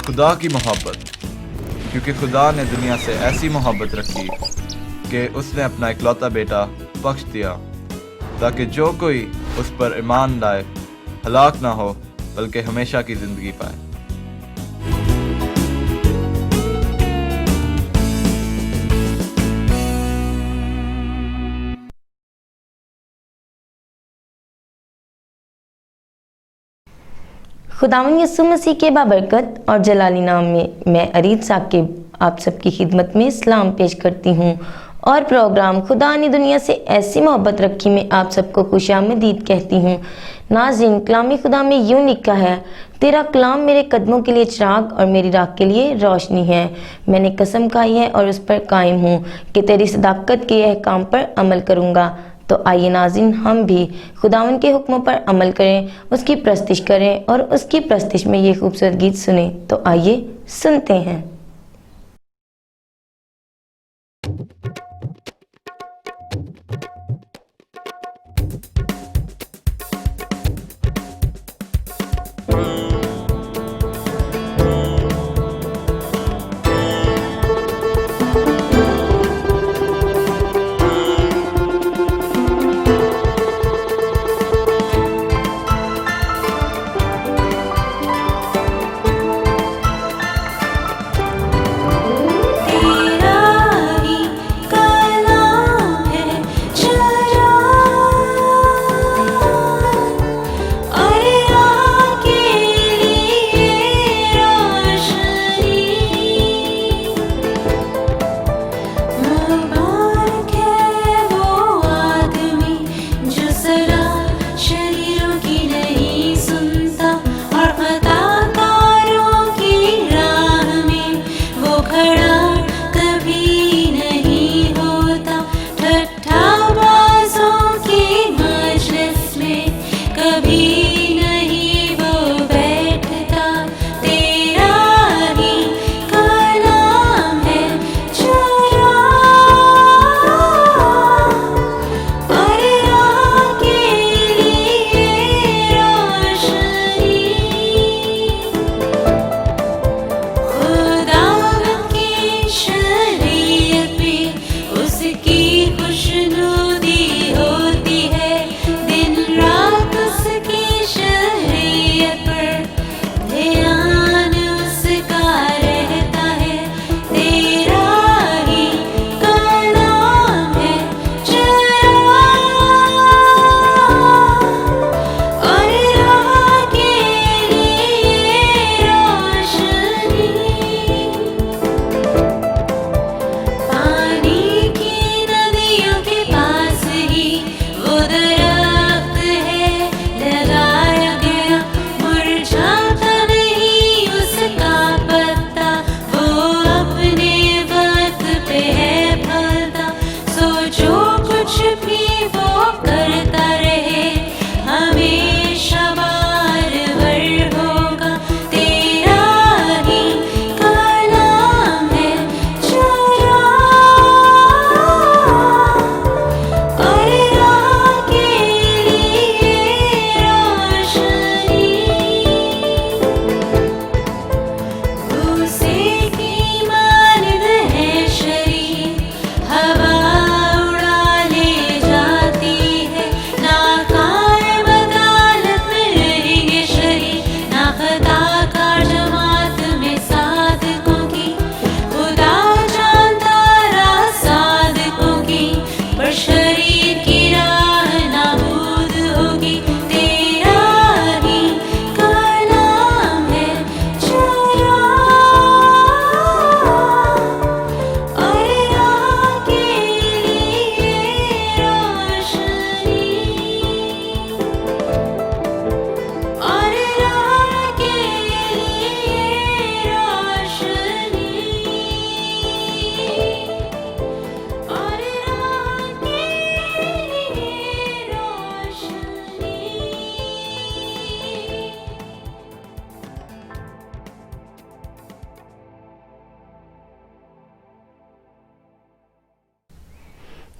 خدا کی محبت، کیونکہ خدا نے دنیا سے ایسی محبت رکھی کہ اس نے اپنا اکلوتا بیٹا بخش دیا، تاکہ جو کوئی اس پر ایمان لائے ہلاک نہ ہو بلکہ ہمیشہ کی زندگی پائے۔ خداوند یسوع مسیح کے بابرکت اور جلالی نام میں ارید ثاقب آپ سب کی خدمت میں سلام پیش کرتی ہوں، اور پروگرام خدا نے دنیا سے ایسی محبت رکھی میں آپ سب کو خوش آمدید کہتی ہوں۔ ناظرین، کلام خدا میں یوں لکھا ہے، تیرا کلام میرے قدموں کے لیے چراغ اور میری راہ کے لیے روشنی ہے۔ میں نے قسم کھائی ہے اور اس پر قائم ہوں کہ تیری صداقت کے احکام پر عمل کروں گا۔ تو آئیے ناظرین، ہم بھی خداوند کے حکموں پر عمل کریں، اس کی پرستش کریں اور اس کی پرستش میں یہ خوبصورت گیت سنیں۔ تو آئیے سنتے ہیں۔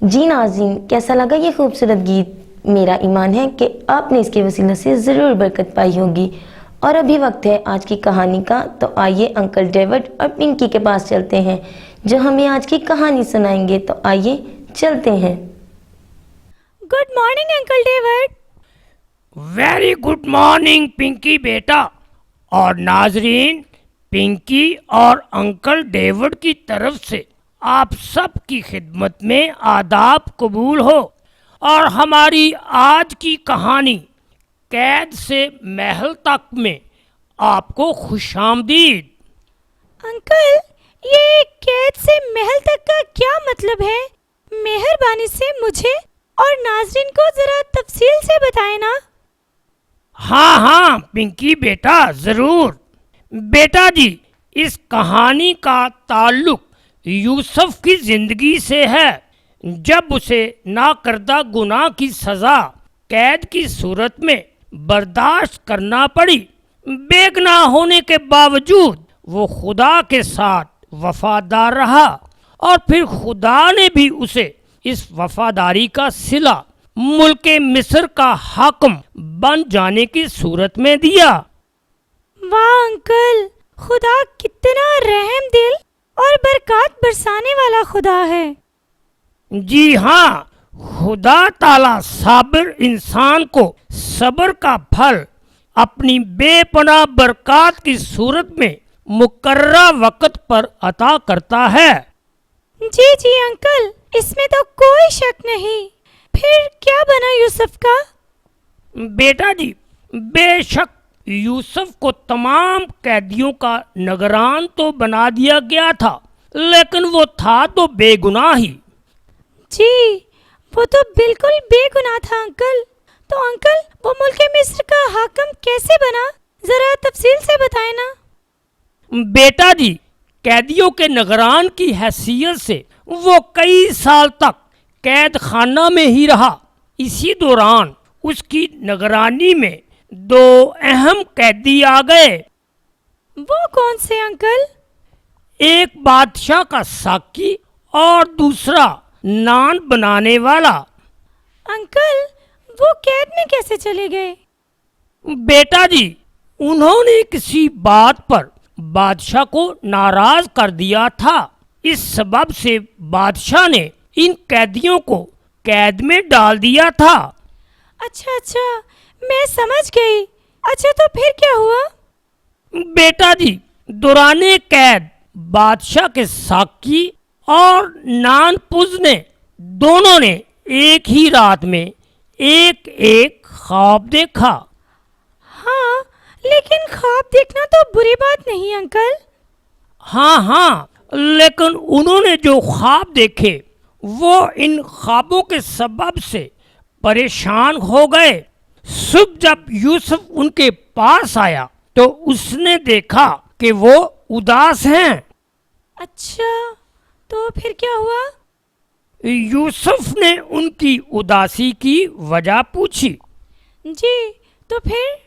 جی ناظرین، کیسا لگا یہ خوبصورت گیت؟ میرا ایمان ہے کہ آپ نے اس کے وسیلہ سے ضرور برکت پائی ہوگی، और अभी वक्त है आज की कहानी का, तो आइए अंकल डेविड और पिंकी के पास चलते हैं जो हमें आज की कहानी सुनाएंगे। तो आइए चलते हैं। Good morning uncle David. Very good morning Pinky बेटा। और नाजरीन, पिंकी और अंकल डेविड की तरफ से आप सब की खिदमत में आदाब कबूल हो। और हमारी आज की कहानी कैद से महल तक में आपको खुशामदीद। अंकल, ये कैद से महल तक का क्या मतलब है? मेहरबानी से मुझे और नाजरीन को जरा तफसील से बताएं ना। हाँ पिंकी बेटा, जरूर। बेटा जी, इस कहानी का ताल्लुक यूसुफ की जिंदगी से है, जब उसे नाकर्दा गुनाह की सजा कैद की सूरत में बर्दाश्त करना पड़ी। बेगुनाह होने के बावजूद वो खुदा के साथ वफादार रहा और फिर खुदा ने भी उसे इस वफादारी का सिला मुल्के मिस्र का हाकिम बन जाने की सूरत में दिया। वाह अंकल, खुदा कितना रहम दिल और बरकत बरसाने वाला खुदा है। जी हाँ, खुदा ताला साबिर इंसान को सब्र का फल अपनी बेपनाह बरकत की सूरत में मुकर्रा वक्त पर अता करता है। जी अंकल, इसमें तो कोई शक नहीं। फिर क्या बना यूसुफ का? बेटा जी, बेशक यूसुफ को तमाम कैदियों का निगरान तो बना दिया गया था, लेकिन वो था तो बेगुनाह ही। जी, वो तो बिल्कुल बेगुनाह था अंकल। तो अंकल, वो मुल्क मिस्र का हाकिम कैसे बना? जरा तफसील से बताएं ना। बेटा जी, कैदियों के निगरान की हैसियत से वो कई साल तक कैद खाना में ही रहा। इसी दौरान उसकी निगरानी में दो अहम कैदी आ गए। वो कौन से अंकल? एक बादशाह का साकी और दूसरा नान बनाने वाला। अंकल, वो कैद में कैसे चले गए? बेटा जी, उन्होंने किसी बात पर बादशाह को नाराज कर दिया था। इस सबब से बादशाह ने इन कैदियों को कैद में डाल दिया था। अच्छा, मैं समझ गई। अच्छा, तो फिर क्या हुआ? बेटा जी, दौराने कैद बादशाह के साकी और नानपुज ने दोनों ने एक ही रात में एक एक ख्वाब देखा। हाँ, लेकिन ख्वाब देखना तो बुरी बात नहीं अंकल। हाँ, लेकिन उन्होंने जो ख्वाब देखे वो इन ख्वाबों के सबब से परेशान हो गए। सुबह जब यूसुफ उनके पास आया तो उसने देखा कि वो उदास हैं। अच्छा, तो फिर क्या हुआ? यूसुफ ने उनकी उदासी की वजह पूछी। जी, तो फिर?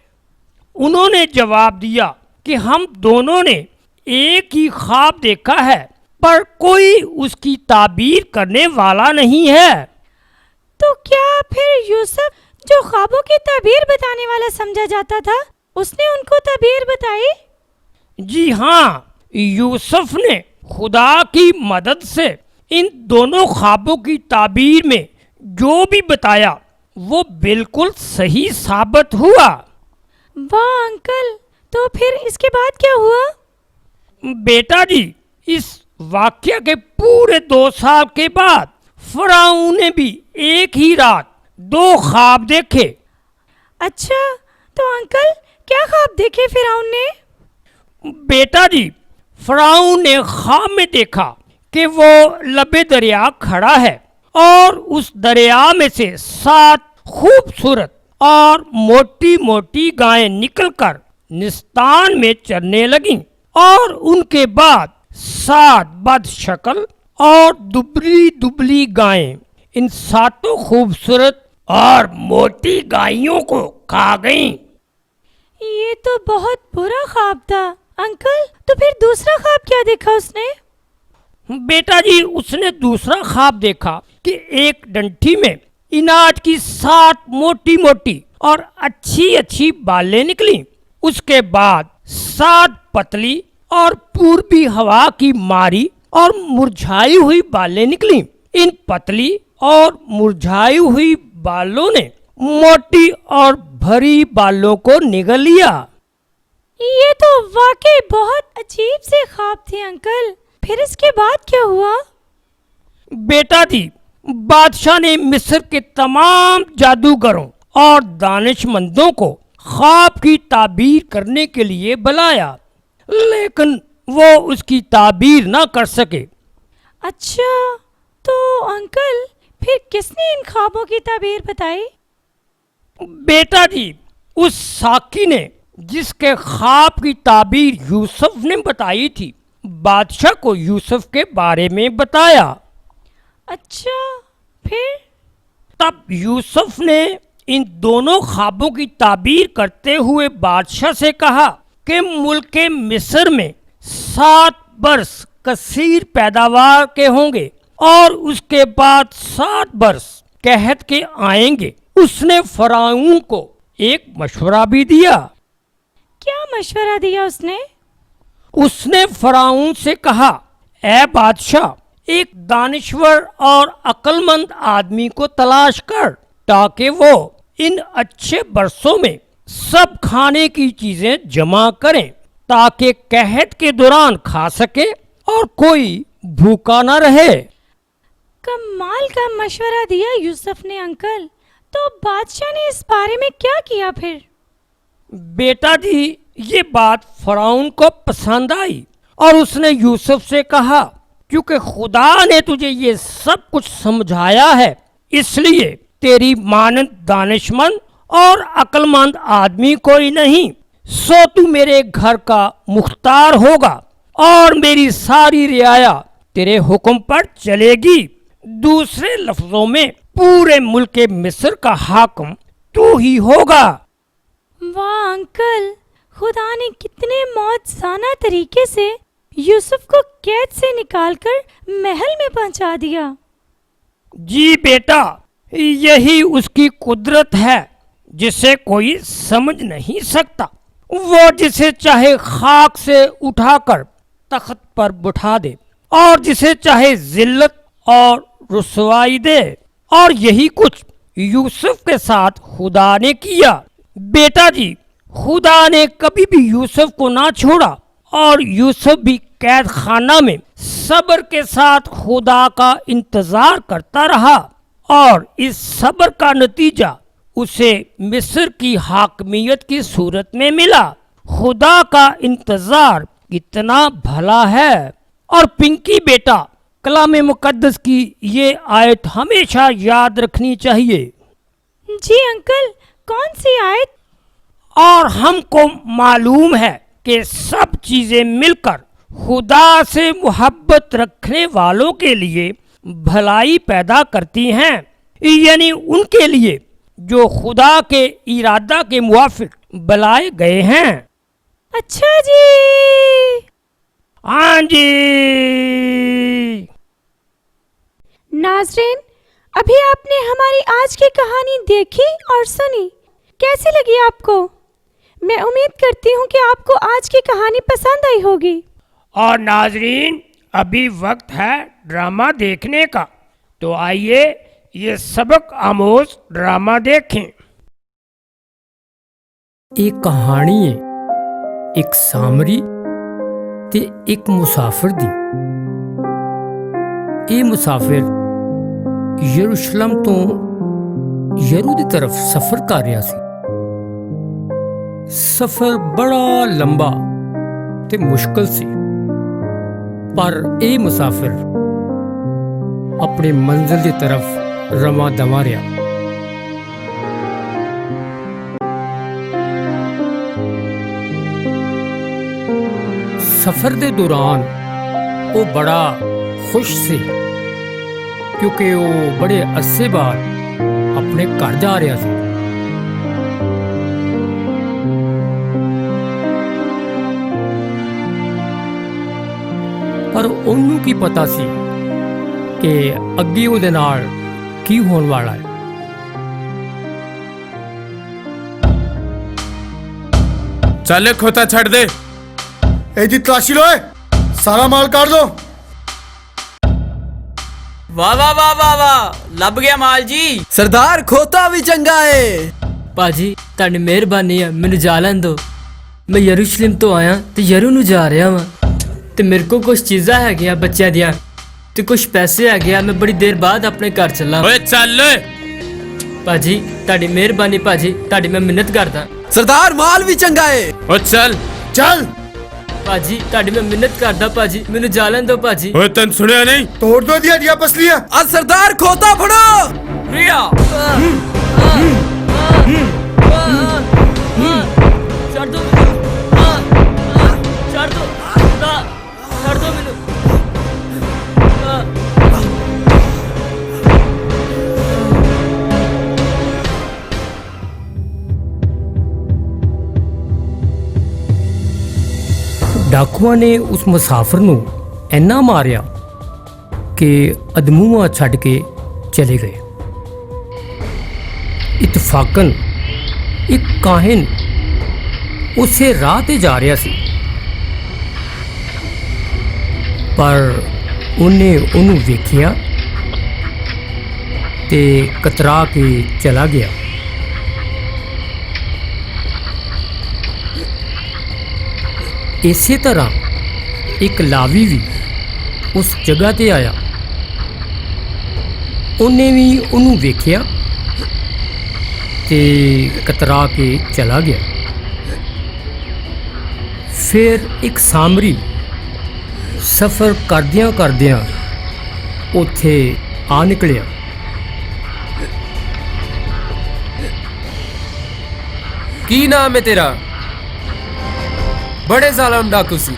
उन्होंने जवाब दिया कि हम दोनों ने एक ही ख्वाब देखा है, पर कोई उसकी ताबीर करने वाला नहीं है। तो क्या फिर यूसुफ, जो ख्वाबों की ताबीर बताने वाला समझा जाता था, उसने उनको ताबीर बताई? जी हाँ, यूसुफ ने खुदा की मदद से इन दोनों ख्वाबों की ताबीर में जो भी बताया वो बिल्कुल सही साबित हुआ। वाह अंकल, तो फिर इसके बाद क्या हुआ? बेटा जी, इस वाक्य के पूरे 2 साल के बाद फराऊन ने भी एक ही रात 2 ख्वाब देखे। अच्छा, तो अंकल क्या ख्वाब देखे फिरौन ने? बेटा जी, फराऊन ने ख्वाब में देखा कि वो लबे दरिया खड़ा है और उस दरिया में से 7 खूबसूरत और मोटी मोटी गायें निकलकर निस्तान में चरने लगीं और उनके बाद 7 बदशक्ल और दुबली दुबली गायें इन 7 खूबसूरत और मोटी गायों को खा गईं। ये तो बहुत बुरा ख्वाब था अंकल। तो फिर दूसरा ख्वाब क्या देखा उसने? बेटा जी, उसने दूसरा ख्वाब देखा कि एक डंठी में इनाज की 7 मोटी मोटी और अच्छी अच्छी बालें निकली। उसके बाद 7 पतली और पूर्वी हवा की मारी और मुरझाई हुई बालें निकली। इन पतली और मुरझाई हुई बालों ने मोटी और भरी बालों को निगल लिया। ये तो वाकई बहुत अजीब से ख्वाब थे अंकल। फिर इसके बाद क्या हुआ? बेटा जी, बादशाह ने मिस्र के तमाम जादूगरों और दानिशमंदों को ख्वाब की ताबीर करने के लिए बुलाया, लेकिन वो उसकी ताबीर ना कर सके। अच्छा, तो अंकल फिर किसने इन ख्वाबों की ताबीर बताई? बेटा जी, उस साकी ने जिसके ख्वाब की ताबीर यूसुफ ने बताई थी, बादशाह को यूसुफ के बारे में बताया। अच्छा, फिर? तब यूसुफ ने इन दोनों ख्वाबों की ताबीर करते हुए बादशाह से कहा कि मुल्क मिस्र में 7 बरस कसीर पैदावार के होंगे और उसके बाद 7 बरस कहत के आएंगे। उसने फराऊन को एक मशवरा भी दिया। क्या मशवरा दिया उसने? उसने फराऊन से कहा, ए बादशाह, एक दानिश्वर और अक्लमंद आदमी को तलाश कर ताकि वो इन अच्छे बरसों में सब खाने की चीजें जमा करें ताकि कहत के दौरान खा सके और कोई भूखा न रहे। कमाल का मशवरा दिया यूसुफ ने अंकल। तो बादशाह ने इस बारे में क्या किया फिर? बेटा जी, ये बात फराउन को पसंद आई और उसने यूसुफ से कहा, क्योंकि खुदा ने तुझे ये सब कुछ समझाया है, इसलिए तेरी मानद दानिशमंद और अक्लमंद आदमी कोई नहीं, सो तू मेरे घर का मुख्तार होगा और मेरी सारी रियाया तेरे हुक्म पर चलेगी। दूसरे लफ्जों में पूरे मुल्क मिस्र का हाकिम तू ही होगा। वाह अंकल, खुदा ने कितने मौजज़ाना तरीके से यूसुफ को कैद से निकालकर महल में पहुंचा दिया। जी बेटा, यही उसकी कुदरत है जिसे कोई समझ नहीं सकता। वो जिसे चाहे खाक से उठाकर तख्त पर बिठा दे और जिसे चाहे जिल्लत और रुसवाई दे, और यही कुछ यूसुफ के साथ खुदा ने किया। बेटा जी, खुदा ने कभी भी यूसुफ को ना छोड़ा और यूसुफ भी कैद खाना में सब्र के साथ खुदा का इंतजार करता रहा, और इस सब्र का नतीजा उसे मिस्र की हाकमियत की सूरत में मिला। खुदा का इंतजार कितना भला है। और पिंकी बेटा, कलाम मुकद्दस की ये आयत हमेशा याद रखनी चाहिए। जी अंकल, कौन सी आयत? और हमको मालूम है कि सब चीजें मिलकर खुदा से मोहब्बत रखने वालों के लिए भलाई पैदा करती हैं, यानी उनके लिए जो खुदा के इरादा के मुवाफिक बुलाए गए हैं। अच्छा जी। हाँ जी। नाज़रीन, अभी आपने हमारी आज की कहानी देखी और सुनी। कैसी लगी आपको? मैं उम्मीद करती हूँ कि आपको आज की कहानी पसंद आई होगी। और नाजरीन, अभी वक्त है ड्रामा देखने का, तो आइए ये सबक आमोज ड्रामा देखें। एक कहानी है, एक सामरी ते एक मुसाफिर दी। ਇਹ ਮੁਸਾਫਿਰ ਯਰੂਸ਼ਲਮ ਤੋਂ ਯਰੂ ਦੀ ਤਰਫ ਸਫ਼ਰ ਕਰ ਰਿਹਾ ਸੀ। ਸਫ਼ਰ ਬੜਾ ਲੰਬਾ ਤੇ ਮੁਸ਼ਕਲ ਸੀ, ਪਰ ਇਹ ਮੁਸਾਫਿਰ ਆਪਣੀ ਮੰਜ਼ਿਲ ਦੀ ਤਰਫ ਰਵਾਂ ਦਵਾਂ ਰਿਹਾ। ਸਫ਼ਰ ਦੇ ਦੌਰਾਨ ਉਹ ਬੜਾ खुश सी, क्योंकि वो बड़े अरसे बाद अपने घर जा रहा सी। पर ਉਹਨੂੰ ਕੀ ਪਤਾ ਸੀ ਕਿ ਅੱਗੇ ਉਹਦੇ ਨਾਲ ਕੀ ਹੋਣ ਵਾਲਾ ਹੈ। ਚੱਲ ਇਹ ਖੋਤਾ ਛੱਡ ਦੇ। ਇਹਦੀ ਤਲਾਸ਼ੀ ਲਓ, ਸਾਰਾ ਮਾਲ ਕੱਢ ਦੋ। ਵਾਹ ਵਾਹ ਵਾਹ ਵਾਹ ਵਾਹ, ਲੱਭ ਗਿਆ ਮਾਲ ਜੀ। ਸਰਦਾਰ ਖੋਤਾ ਵੀ ਚੰਗਾ ਏ। ਭਾਜੀ ਤੁਹਾਡੀ ਮਿਹਰਬਾਨੀ ਆ, ਮੈਨੂੰ ਜਾ ਲੈਣ ਦਿਓ। ਮੈਂ ਯਰੂਸ਼ਲਮ ਤੋਂ ਆਇਆ ਤੇ ਯਰੂ ਨੂੰ ਜਾ ਰਿਹਾ ਵਾਂ ਤੇ ਮੇਰੇ ਕੋਲ ਕੁਝ ਚੀਜ਼ਾਂ ਹੈਗੀਆਂ ਬੱਚਿਆਂ ਦੀਆਂ ਤੇ ਕੁਝ ਪੈਸੇ ਹੈਗੇ ਆ। ਮੈਂ ਬੜੀ ਦੇਰ ਬਾਅਦ ਆਪਣੇ ਘਰ ਚੱਲਾਂ। ਓਏ ਚੱਲ। ਭਾਜੀ ਤੁਹਾਡੀ ਮਿਹਰਬਾਨੀ, ਭਾਜੀ ਤੁਹਾਡੀ ਮੈਂ ਮਿਹਨਤ ਕਰਦਾ। ਸਰਦਾਰ ਮਾਲ ਵੀ ਚੰਗਾ ਏ। ਓ ਚੱਲ ਚੱਲ। ਭਾਜੀ ਤੁਹਾਡੀ ਮੈਂ ਮਿਹਨਤ ਕਰਦਾ, ਭਾਜੀ ਮੈਨੂੰ ਜਾ ਲੈਣ ਦਿਓ। ਭਾਜੀ ਓਏ ਤੈਨੂੰ ਸੁਣਿਆ ਨਹੀਂ? ਤੋੜ ਦੋ ਦੀਆਂ ਦੀਆਂ ਪਸਲੀਆਂ। ਅੱਜ ਸਰਦਾਰ ਖੋਤਾ ਫੜੋ। ਰਿਆ ਛੱਡ ਦੋ, ਛੱਡ ਦੋ, ਛੱਡ ਦੋ ਮੈਨੂੰ। ਡਾਕੂਆਂ ਨੇ ਉਸ ਮੁਸਾਫਰ ਨੂੰ ਇੰਨਾ ਮਾਰਿਆ ਕਿ ਅਦਮੂਆ ਛੱਡ ਕੇ ਚਲੇ ਗਏ। ਇਤਫਾਕਨ ਇੱਕ ਕਾਹਿਨ ਉਸੇ ਰਾਹ ਤੇ ਜਾ ਰਿਹਾ ਸੀ, ਪਰ ਉਹਨੇ ਉਹਨੂੰ ਵੇਖਿਆ ਤੇ ਕਤਰਾ ਕੇ ਚਲਾ ਗਿਆ। ਇਸੇ ਤਰ੍ਹਾਂ ਇੱਕ ਲਾਵੀ ਵੀ ਉਸ ਜਗ੍ਹਾ ਤੇ ਆਇਆ। ਉਹਨੇ ਵੀ ਉਹਨੂੰ ਵੇਖਿਆ ਤੇ ਕਤਰਾ ਕੇ ਚਲਾ ਗਿਆ। ਫਿਰ ਇੱਕ ਸਾਮਰੀ ਸਫ਼ਰ ਕਰਦਿਆਂ ਕਰਦਿਆਂ ਉੱਥੇ ਆ ਨਿਕਲਿਆ। ਕੀ ਨਾਮ ਹੈ ਤੇਰਾ? ਬੜੇ ਜ਼ਾਲਮ ਡਾਕੂ ਸੀ।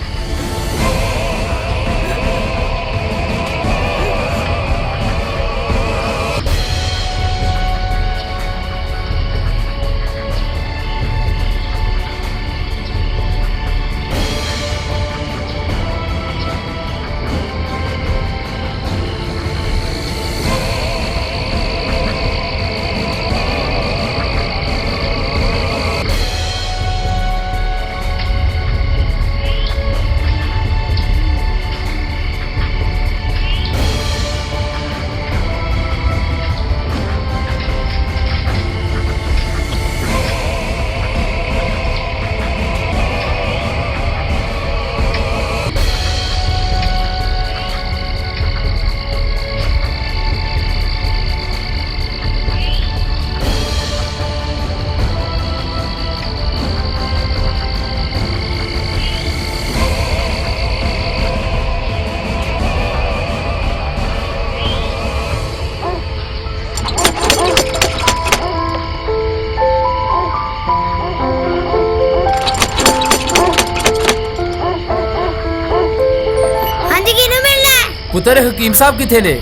ਪੁੱਤਰ ਹਕੀਮ ਸਾਹਿਬ ਕਿੱਥੇ ਨੇ?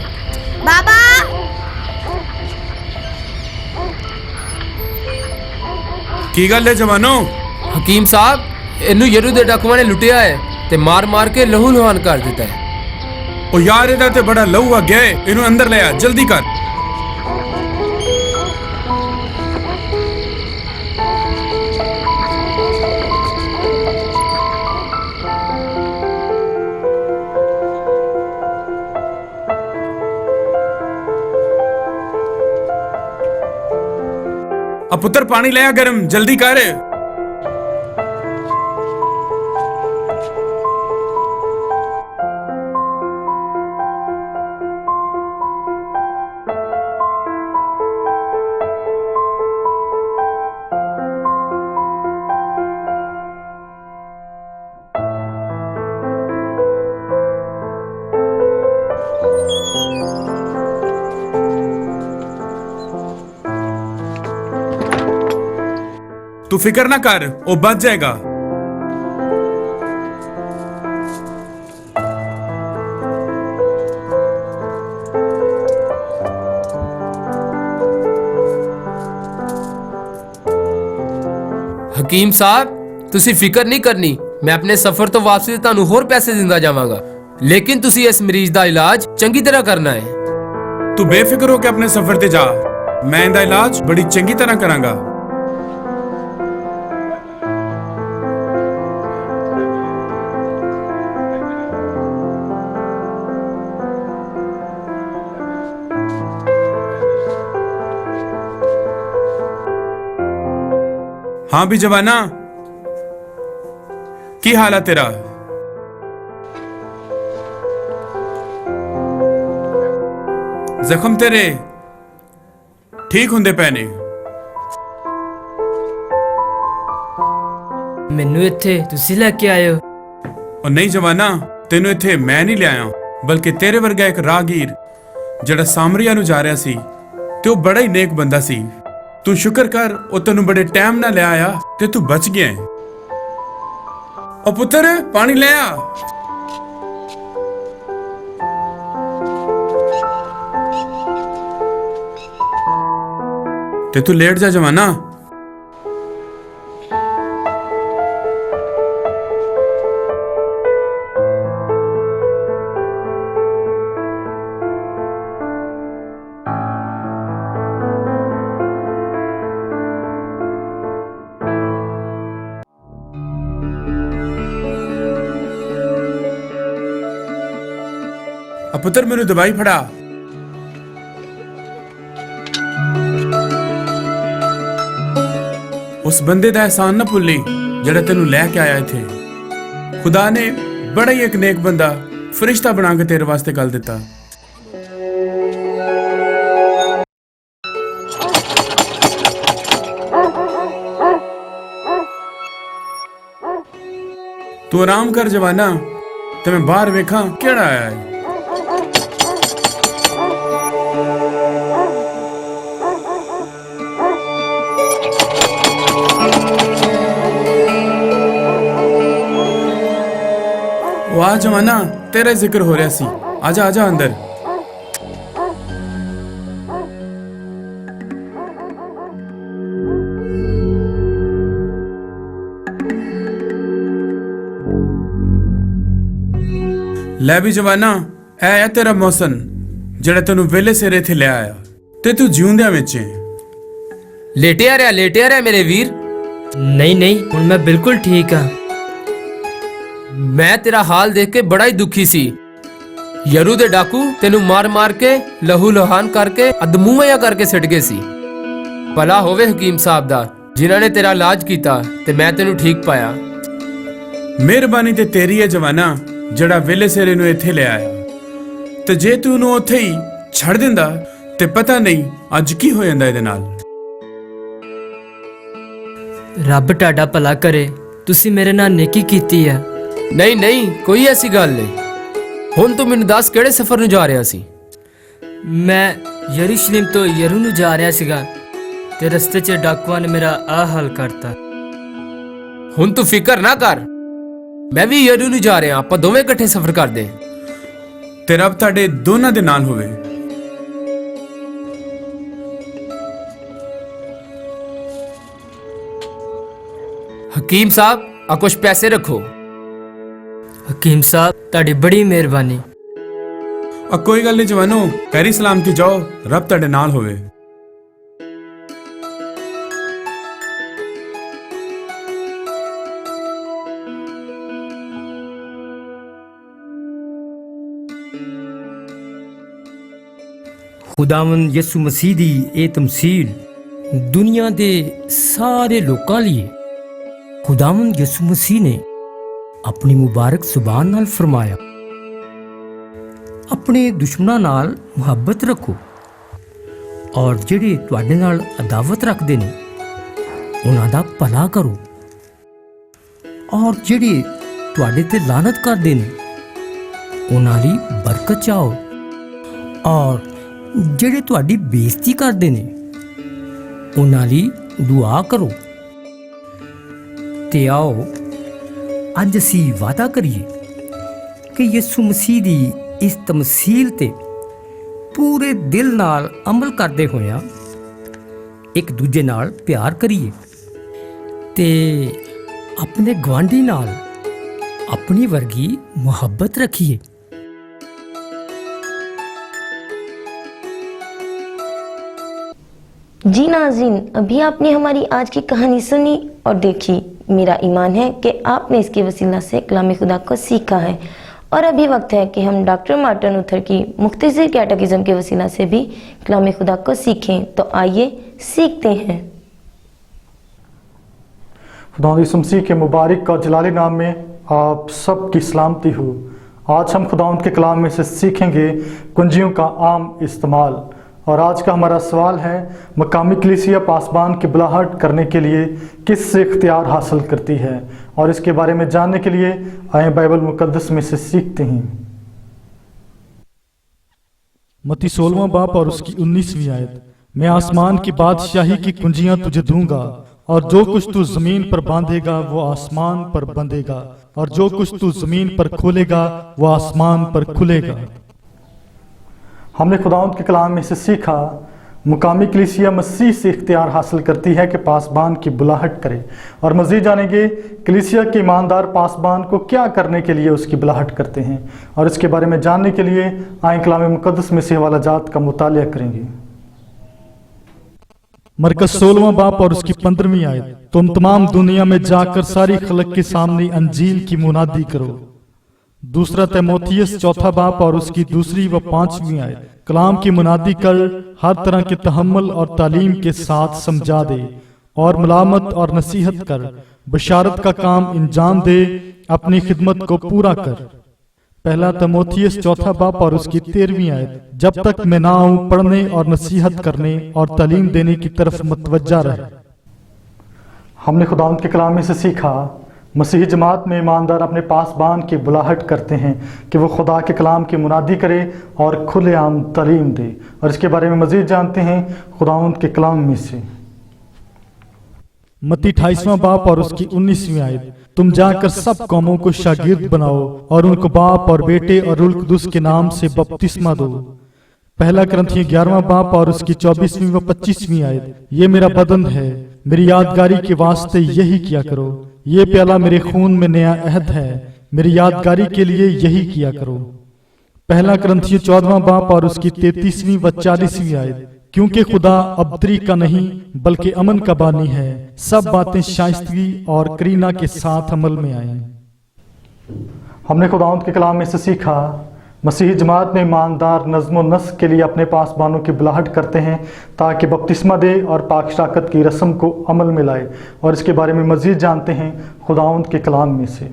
बाबा ਕੀ ਗੱਲ ਹੈ ਜਵਾਨੋ? ਹਕੀਮ ਸਾਹਿਬ, ਇਹਨੂੰ ਯਰੂ ਦੇ ਡਾਕੂਆਂ ਨੇ ਲੁੱਟਿਆ ਹੈ ਤੇ ਮਾਰ ਮਾਰ ਕੇ ਲਹੂ ਲੁਹਾਨ ਕਰ ਦਿੱਤਾ ਹੈ। ਉਹ ਯਾਰ ਇਹਦਾ ਤੇ ਬੜਾ ਲਹੂ ਆ ਗਿਆ ਏ। ਇਹਨੂੰ ਅੰਦਰ ਲੈ ਆ, ਜਲਦੀ ਕਰ। ਆ ਪੁੱਤਰ ਪਾਣੀ ਲੈ ਆ ਗਰਮ, ਜਲਦੀ ਕਰ। तू फिक्र ना कर, वो बच जाएगा। ਹਕੀਮ ਸਾਹਿਬ, ਤੁਸੀਂ ਫਿਕਰ ਨਹੀਂ ਕਰਨੀ। ਮੈਂ ਆਪਣੇ ਸਫ਼ਰ ਤੋਂ ਵਾਪਸੀ ਤੇ ਤੁਹਾਨੂੰ ਹੋਰ ਪੈਸੇ ਦਿੰਦਾ ਜਾਵਾਂਗਾ, ਲੇਕਿਨ ਤੁਸੀਂ ਇਸ ਮਰੀਜ਼ ਦਾ ਇਲਾਜ ਚੰਗੀ ਤਰ੍ਹਾਂ ਕਰਨਾ ਹੈ। तू बेफिक्र होकर अपने सफर ते जा, मैं इनका इलाज बड़ी चंगी तरह करांगा। हाँ भी जवाना, की हाल है तेरा? जख्म तेरे ठीक होंदे पए ने? ਮੈਨੂੰ ਇੱਥੇ ਤੁਸੀਂ ਲੈ ਕੇ ਆਏ ਹੋ। ਉਹ ਨਹੀਂ ਜਵਾਨਾ, ਤੈਨੂੰ ਇੱਥੇ ਮੈਂ ਨਹੀਂ ਲਿਆਇਆ, ਬਲਕਿ ਤੇਰੇ ਵਰਗਾ ਇੱਕ ਰਾਹਗੀਰ ਜਿਹੜਾ ਸਾਮਰੀਆ ਨੂੰ ਜਾ ਰਿਹਾ ਸੀ ਤੇ ਉਹ ਬੜਾ ਹੀ ਨੇਕ ਬੰਦਾ ਸੀ। ਤੂੰ ਸ਼ੁਕਰ ਕਰ ਉਹ ਤੈਨੂੰ ਬੜੇ ਟਾਈਮ ਨਾਲ ਲੈ ਆਇਆ ਤੇ ਤੂੰ ਬਚ ਗਿਆ ਹੈ। ਉਹ ਪੁੱਤਰ ਪਾਣੀ ਲੈ ਆ। ਤੇ ਤੂੰ ਲੇਟ ਜਾ ਜਵਾਨਾ। ਪੁੱਤਰ ਮੈਨੂੰ ਦਵਾਈ ਫੜਾ। ਉਸ ਬੰਦੇ ਦਾ ਅਹਿਸਾਨ ਨਾ ਭੁੱਲੀ ਜਿਹੜਾ ਤੈਨੂੰ ਲੈ ਕੇ ਆਇਆ ਇੱਥੇ। ਖੁਦਾ ਨੇ ਬੜਾ ਹੀ ਇੱਕ ਨੇਕ ਬੰਦਾ ਫਰਿਸ਼ਤਾ ਬਣਾ ਕੇ ਤੇਰੇ ਵਾਸਤੇ ਕੱਲ ਦਿੱਤਾ। ਤੂੰ ਆਰਾਮ ਕਰ ਜਵਾਨਾ, ਤੇ ਮੈਂ ਬਾਹਰ ਵੇਖਾਂ ਕਿਹੜਾ ਆਇਆ ਹੈ। वाह जवाना, तेरा जिक्र हो रहा सी। आजा आजा अंदर। ਲੈ ਵੀ ਜਵਾਨਾ, ਇਹ ਹੈ ਤੇਰਾ ਮੌਸਨ ਜਿਹੜਾ ਤੈਨੂੰ ਵੇਲੇ ਸਿਰੇ ਇੱਥੇ ਲੈ ਆਇਆ ਤੇ ਤੂੰ ਜਿਉਂਦਿਆਂ ਵਿੱਚ ਹੈ। ਲੇਟਿਆ ਰਿਹਾ ਮੇਰੇ ਵੀਰ। ਨਹੀਂ ਨਹੀਂ, ਹੁਣ ਮੈਂ ਬਿਲਕੁਲ ਠੀਕ ਹਾਂ। ਮੈਂ ਤੇਰਾ ਹਾਲ ਦੇਖ ਕੇ ਬੜਾ ਹੀ ਦੁਖੀ ਸੀ। ਯਰੂ ਦੇ ਡਾਕੂ ਤੈਨੂੰ ਮਾਰ ਕੇ ਲਹੂ ਲੋਹਾਨ ਕਰਕੇ ਅਦਮੂਆ ਕਰਕੇ ਸਿੱਟ ਗਏ ਸੀ। ਭਲਾ ਹੋਵੇ ਹਕੀਮ ਸਾਹਿਬ ਦਾ ਜਿਨ੍ਹਾਂ ਨੇ ਤੇਰਾ ਇਲਾਜ ਕੀਤਾ ਤੇ ਮੈਂ ਤੈਨੂੰ ਠੀਕ ਪਾਇਆ। ਮਿਹਰਬਾਨੀ ਤੇ ਤੇਰੀ ਹੈ ਜਵਾਨਾ ਜਿਹੜਾ ਵੇਲੇ ਸਿਰੇ ਨੂੰ ਇੱਥੇ ਲੈ ਆਇਆ। ਤੇ ਜੇ ਤੂੰ ਉਹਨੂੰ ਉੱਥੇ ਹੀ ਛੱਡ ਦਿੰਦਾ ਤੇ ਪਤਾ ਨਹੀਂ ਅੱਜ ਕੀ ਹੋ ਜਾਂਦਾ ਇਹਦੇ ਨਾਲ। ਰੱਬ ਤੁਹਾਡਾ ਭਲਾ ਕਰੇ, ਤੁਸੀਂ ਮੇਰੇ ਨਾਲ ਨੇਕੀ ਕੀਤੀ ਹੈ। ਨਹੀਂ ਕੋਈ ਐਸੀ ਗੱਲ ਨਹੀਂ। ਹੁਣ ਤੂੰ ਮੈਨੂੰ ਦੱਸ ਕਿਹੜੇ ਸਫ਼ਰ ਨੂੰ ਜਾ ਰਿਹਾ ਸੀ? ਮੈਂ ਯਰੂਸ਼ਲਮ ਤੋਂ ਯਰੂ ਨੂੰ ਜਾ ਰਿਹਾ ਸੀਗਾ ਤੇ ਰਸਤੇ 'ਚ ਡਾਕੂਆਂ ਨੇ ਮੇਰਾ ਆਹ ਹਾਲ ਕਰਤਾ। ਹੁਣ ਤੂੰ ਫਿਕਰ ਨਾ ਕਰ, ਮੈਂ ਵੀ ਯਰੂ ਨੂੰ ਜਾ ਰਿਹਾ। ਆਪਾਂ ਦੋਵੇਂ ਇਕੱਠੇ ਸਫ਼ਰ ਕਰਦੇ। ਤੇ ਰੱਬ ਤੁਹਾਡੇ ਦੋਨਾਂ ਦੇ ਨਾਲ ਹੋਵੇ। ਹਕੀਮ ਸਾਹਿਬ ਆ ਕੁਝ ਪੈਸੇ ਰੱਖੋ। ਹਕੀਮ ਸਾਹਿਬ ਤੁਹਾਡੀ ਬੜੀ ਮਿਹਰਬਾਨੀ। ਕੋਈ ਗੱਲ ਨਹੀਂ ਜਵਾਨੋ, ਪੈਰੀ ਸਲਾਮਤੀ ਜਾਓ, ਰੱਬ ਤੁਹਾਡੇ ਨਾਲ ਹੋਵੇ। ਖੁਦਾਵੰਦ ਯਿਸੂ ਮਸੀਹ ਦੀ ਇਹ ਤਮਸੀਲ ਦੁਨੀਆ ਦੇ ਸਾਰੇ ਲੋਕਾਂ ਲਈ ਖੁਦਾਵੰਦ ਯਿਸੂ ਮਸੀਹ ਨੇ ਆਪਣੀ ਮੁਬਾਰਕ ਜ਼ੁਬਾਨ ਨਾਲ ਫਰਮਾਇਆ, ਆਪਣੇ ਦੁਸ਼ਮਣਾਂ ਨਾਲ ਮੁਹੱਬਤ ਰੱਖੋ ਔਰ ਜਿਹੜੇ ਤੁਹਾਡੇ ਨਾਲ ਅਦਾਵਤ ਰੱਖਦੇ ਨੇ ਉਹਨਾਂ ਦਾ ਭਲਾ ਕਰੋ ਔਰ ਜਿਹੜੇ ਤੁਹਾਡੇ ਤੇ ਲਾਨਤ ਕਰਦੇ ਨੇ ਉਹਨਾਂ ਲਈ ਬਰਕਤ ਚਾਹੋ ਔਰ ਜਿਹੜੇ ਤੁਹਾਡੀ ਬੇਇੱਜ਼ਤੀ ਕਰਦੇ ਨੇ ਉਹਨਾਂ ਲਈ ਦੁਆ ਕਰੋ। ਤੇ ਆਓ ਅੱਜ ਅਸੀਂ ਵਾਅਦਾ ਕਰੀਏ ਕਿ ਯਿਸੂ ਮਸੀਹ ਦੀ ਇਸ ਤਮਸੀਲ ਤੇ ਪੂਰੇ ਦਿਲ ਨਾਲ ਅਮਲ ਕਰਦੇ ਹੋਇਆਂ ਇੱਕ ਦੂਜੇ ਨਾਲ ਪਿਆਰ ਕਰੀਏ ਤੇ ਆਪਣੇ ਗਵਾਂਢੀ ਨਾਲ अपनी वर्गी मोहब्बत रखिए। जी नाज़रीन, अभी आपने हमारी आज की कहानी सुनी और देखी। मेरा ईमान है कि आपने इसके वसीला से कलाम खुदा को सीखा है और अभी वक्त है कि हम डॉक्टर मार्टिन लूथर की मुख्तसर कैटेकिज्म के वसीला से भी कलाम खुदा को सीखें। तो आइए सीखते हैं। खुदा यीशु मसीह के मुबारक और जलाली नाम में आप सब की सलामती हो। आज हम खुदावंद के कलाम में से सीखेंगे कुंजियों का आम इस्तेमाल। और आज का हमारा सवाल है, मकामी कलीसिया पासबान की बुलाहट करने के लिए किससे इख्तियार हासिल करती है? और इसके बारे में जानने के लिए आए बाइबल मुकद्दस में से सीखते हैं। मत्ती 16वां बाब और उसकी 19वीं आयत। मैं आसमान की बादशाही की कुंजियां तुझे दूंगा, और जो कुछ तू जमीन पर बांधेगा वो आसमान पर बंधेगा, और जो कुछ तू जमीन पर खोलेगा वो आसमान पर खुलेगा। हमने खुदावंद के कलाम में से सीखा, मुकामी कलीसिया मसीह से इख्तियार हासिल करती है कि पासबान की बुलाहट करे। और मज़ीद जानेंगे कलीसिया के ईमानदार पासबान को क्या करने के लिए उसकी बुलाहट करते हैं। और इसके बारे में जानने के लिए आए कलाम मुकद्दस में से हवाला जात का मुतालिया करेंगे। मरकज़ 16वां बाब और उसकी 15वीं आयत। तुम तमाम दुनिया में जाकर सारी खलक के सामने अंजील की मुनादी करो। दूसरा तीमुथियुस 4वां बाब और उसकी 2 व 5वीं आयत। कलाम की मुनादी कर, हर तरह के तहम्मुल और तालीम के साथ समझा दे, और मलामत और नसीहत कर, बशारत का काम अंजाम दे, अपनी खिदमत को पूरा कर। पहला तीमुथियुस 4वां बाब और उसकी 13वीं आयत। जब तक मैं ना आऊं, पढ़ने और नसीहत करने और तालीम देने की तरफ मुतवज्जा रहे। हमने खुदावंद के कलाम में से सीखा, मसीही जमात में ईमानदार अपने पासबान की बुलाहट करते हैं कि वो खुदा के कलाम की मुनादी करे और खुलेआम तालीम दे। और इसके बारे में मज़ीद जानते हैं खुदावंद के कलाम में से। मत्ती 28वां बाब और उसकी 19वीं आयत। तुम जाकर सब कौमों को शागिर्द बनाओ और उनको बाप और बेटे और रूह कुदुस के नाम से बपतिस्मा दो। पहला करंथियों 11वां बाब और उसकी 24वीं व 25वीं आयत। ये मेरा बदन है, मेरी यादगारी के वास्ते यही किया करो। ये प्याला मेरे खून में नया अहद है, मेरी यादगारी के लिए यही किया करो। पहला करंथियों 14वां बाब और उसकी 33वीं व 40वीं आयत। क्योंकि खुदा अबतरी का नहीं बल्कि अमन का बानी है, सब बातें शाइस्तगी और करीना के साथ अमल में आए। हमने खुदावंद के कलाम में से सीखा, मसीही जमात में ईमानदार नज़्म व नस्क के लिए अपने पासबानों की बुलाहट करते हैं ताकि बपतिस्मा दे और पाक शराकत की रस्म को अमल में लाए। और इसके बारे में मज़ीद जानते हैं खुदावंद के कलाम में से।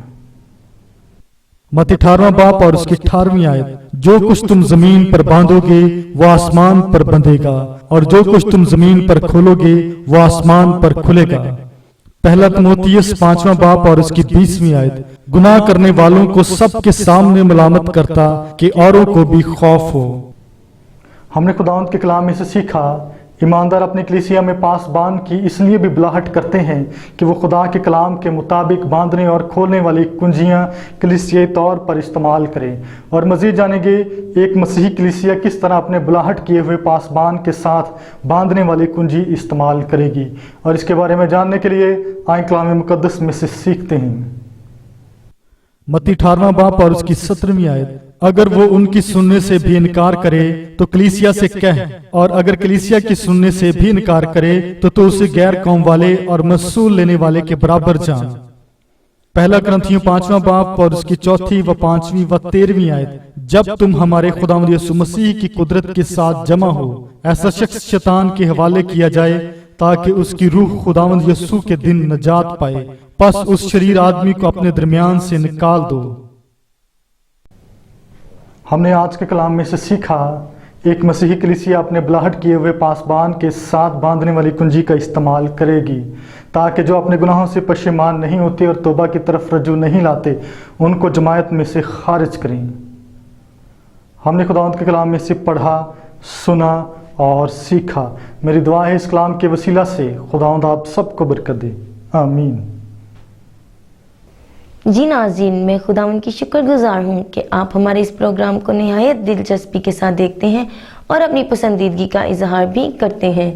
मत्ती 18वां बाब और उसकी 18वीं आयत। जो कुछ तुम जमीन पर बांधोगे वो आसमान पर बंधेगा, और जो कुछ तुम जमीन पर खोलोगे वो आसमान पर खुलेगा। पहला तीमुथियुस 5वां बाब और उसकी 20वीं आयत। गुनाह करने वालों को सबके सामने मलामत करता कि औरों को भी खौफ हो। हमने खुदावंद के कलाम में से सीखा, ईमानदार अपनी कलीसिया में पासबान की इसलिए भी बुलाहट करते हैं कि वो खुदा के कलाम के मुताबिक बांधने और खोलने वाली कुंजियां कलीसियाई तौर पर इस्तेमाल करें। और मज़ीद जानेंगे एक मसीही कलीसिया किस तरह अपने बुलाहट किए हुए पासबान के साथ बांधने वाली कुंजी इस्तेमाल करेगी। और इसके बारे में जानने के लिए आए कलाम मुकद्दस में से सीखते हैं। मत्ती 18वां बाब और उसकी 17वीं आयत। अगर वो उनकी सुनने से भी इनकार करे तो कलीसिया से कह, और अगर कलीसिया की सुनने से भी इनकार करे तो उसे गैर कौम वाले और मसूल लेने वाले के बराबर जान। पहला करंथियों 5वां बाब और उसकी 4वीं व 5वीं व 13वीं आयत। जब तुम हमारे खुदावंद यीशु मसीह की कुदरत के साथ जमा हो, ऐसा शख्स शैतान के हवाले किया जाए ताकि उसकी रूह खुदावंद यीशु के दिन नजात पाए। बस उस शरीर आदमी को अपने दरमियान से निकाल दो। हमने आज के कलाम में से सीखा, एक मसीही कलीसिया अपने बुलाहट किए हुए पासबान के साथ बांधने वाली कुंजी का इस्तेमाल करेगी ताकि जो अपने गुनाहों से पशेमान नहीं होते और तौबा की तरफ रजू नहीं लाते उनको जमायत में से खारिज करें। हमने खुदावंद के कलाम में से पढ़ा, सुना और सीखा। मेरी दुआ है इस कलाम के वसीला से खुदावंद आप सबको बरकत दे। आमीन। जी नाज़रीन, मैं खुदावन की शुक्रगुजार हूँ कि आप हमारे इस प्रोग्राम को निहायत दिलचस्पी के साथ देखते हैं और अपनी पसंदीदगी का इजहार भी करते हैं।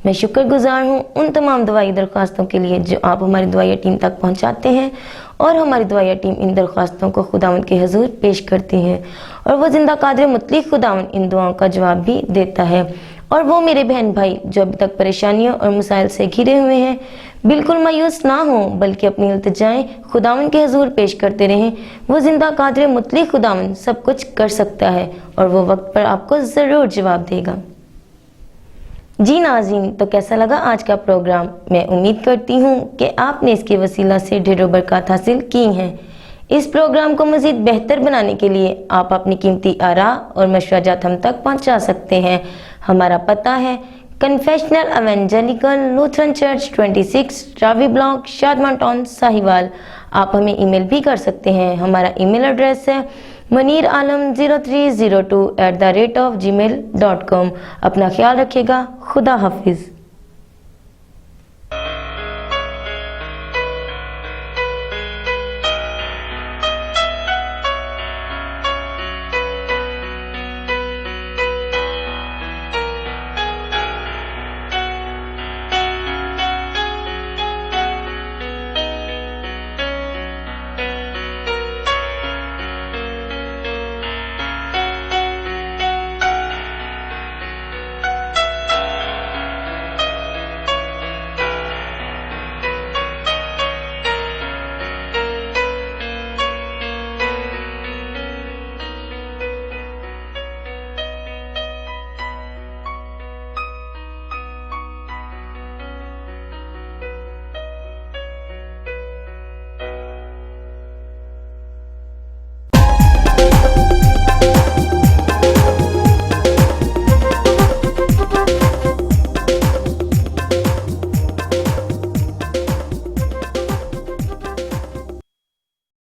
मैं शुक्रगुजार हूँ उन तमाम दुआई दरख्वास्तों के लिए जो आप हमारी दुआई टीम तक पहुँचाते हैं, और हमारी दुआई टीम इन दरख्वास्तों को खुदावन के हुजूर पेश करती है, और वो जिंदा कादिर मुतलक खुदावन इन दुआओं का जवाब भी देता है। और वो मेरे बहन भाई जो अभी तक परेशानियों और मसाइल से घिरे हुए हैं, बिल्कुल मायूस ना हो बल्कि अपनी इल्तिजाएं खुदावन के हुजूर पेश करते रहें। वो जिंदा कादिर मुतलक खुदावन सब कुछ कर सकता है और वो वक्त पर आपको ज़रूर जवाब देगा। जी नाज़रीन, तो कैसा लगा आज का प्रोग्राम? मैं उम्मीद करती हूँ कि आपने इसके वसीला से ढेरों बरकत हासिल की हैं। इस प्रोग्राम को मज़ीद बेहतर बनाने के लिए आप अपनी कीमती आरा और मशवराजात हम तक पहुँचा सकते हैं। हमारा पता है confessional evangelical Lutheran church 26 Ravi block Shadman town Sahiwal. आप हमें ईमेल भी कर सकते हैं। हमारा ईमेल एड्रेस है muniralam0302@gmail.com। अपना ख्याल रखिएगा। खुदा हाफिज़।